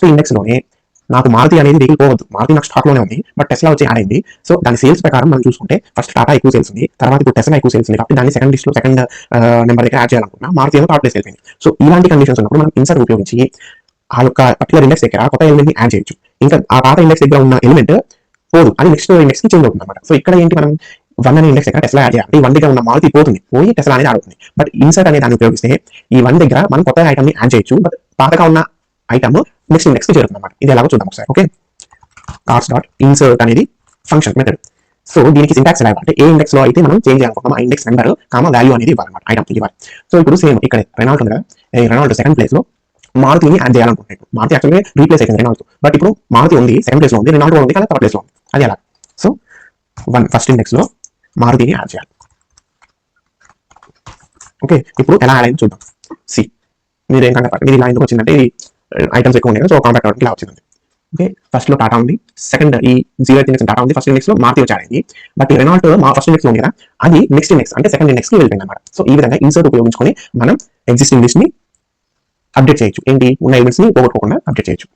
First index లోనే నాకు మారుతి అనేది వెహికల్ పోవద్దు, మారుతి నాకు స్టాక్ లోనే ఉంది, బట్ టెస్లా వచ్చి యాడ్ అయింది. సో దాని సేల్స్ ప్రకారం మనం చూసుకుంటే ఫస్ట్ టాటా ఎక్కువ సేల్స్ ఉంది, తర్వాత ఇప్పుడు టెస్లా ఎక్కువ సేల్స్ ఉంది, కాబట్టి దాన్ని సెకండ్ లిస్ట్ లో సెకండ్ నెంబర్ దగ్గర యాడ్ చేయాలనుకున్నా, మారుతి ఏమో థర్డ్ ప్లేస్ వెళ్ళింది. సో ఇలాంటి కండిషన్స్ ఉన్నప్పుడు మనం ఇన్సర్ట్ ఉపయోగించి ఆ యొక్క పర్టికులర్ ఇండెక్స్ దగ్గర కొత్త ఎలిమెంట్ ని యాడ్ చేయొచ్చు. ఇంకా ఆ పాత ఇండెక్స్ దగ్గర ఉన్న ఎలిమెంట్ పోదు, అది నెక్స్ట్ ఇండెక్స్ కి చేంజ్ అవుతుంది అనమాట. సో ఇక్కడ ఏంటి, మనం 1 అనే ఇండెక్స్ దగ్గర టెస్లా యాడ్ చేయాలి, 1 దగ్గర ఉన్న మారుతి పోతుంది, పోయి టెస్లా అనేది యాడ్ అవుతుంది. బట్ ఇన్సర్ట్ అనే దాన్ని ఉపయోగిస్తే ఈ 1 దగ్గర మనం కొత్త ఐటమ్ ని యాడ్ చేయొచ్చు, బట్ పాతగా ఉన్న ఐటమ్ నెక్స్ట్ ఇండెక్స్ కి చేరుతుంది అనమాట. ఇది ఎలాగో చూద్దాం ఒకసారి. ఓకే, కార్స్ డాట్ ఇన్సర్ట్ అనేది ఫంక్షన్ మెథడ్. సో దీనికి సింటాక్స్ ఎలా అంటే ఏ ఇండెక్స్ లో అయితే మనం చేంజ్ చేయాలనుకుంటున్నాం ఆ ఇండెక్స్ నెంబర్ వాల్యూ అనేది ఇవ్వాలన్నమాట, ఐటమ్ ఇవ్వాలి. సో ఇప్పుడు సేమ్ ఇక్కడ రెనాల్ట్ ఉంది కదా, రెనాల్ట్ సెకండ్ ప్లేస్ లో మారుతిని యాడ్ చేయాలనుకుంటున్నాను. మారుతి యాక్చువల్గా రీప్లేస్ అయిపోయింది రెనాల్ట్, బట్ ఇప్పుడు మారుతి ఉంది సెకండ్ ప్లేస్ లో ఉంది, రెనాల్ట్ ఉంది కానీ థర్డ్ ప్లేస్ లో ఉంది, అది ఎలా. సో ఫస్ట్ ఇండెక్స్ లో మారుతిని యాడ్ చేయాలి. ఓకే, ఇప్పుడు ఎలా యాడ్ అయింది చూద్దాం. సి మీరు ఏం కంటే ఇది ఇలా ఎందుకు వచ్చిందంటే ఇది ఐటమ్స్ ఎక్కువ ఉన్నాయి కదా, సో కాంపాక్ట్ అవడానికి ఇలా వచ్చింది. ఓకే, ఫస్ట్ లో టాటా ఉంది, సెకండ్ ఈ 0th ఇండెక్స్ టాటా ఉంది, ఫస్ట్ ఇండెక్స్ లో మారుతి వచ్చి అయింది, బట్ ఈ రెనాల్ట్ మా ఫస్ట్ ఇండెక్స్ లో ఉంది కదా, అది నెక్స్ట్ ఇండెక్స్ అంటే సెకండ్ ఇండెక్స్ కి వెళ్ళిపోయింది అనమాట. సో ఈ విధంగా ఇన్సర్ట్ ఉపయోగించుకొని మనం ఎగ్జిస్టింగ్ లిస్ట్ ని అప్డేట్ చేయొచ్చు. ఏంటి, ఉన్న ఎలిమెంట్స్ ని పోగొట్టుకోకుండా అప్డేట్ చేయొచ్చు.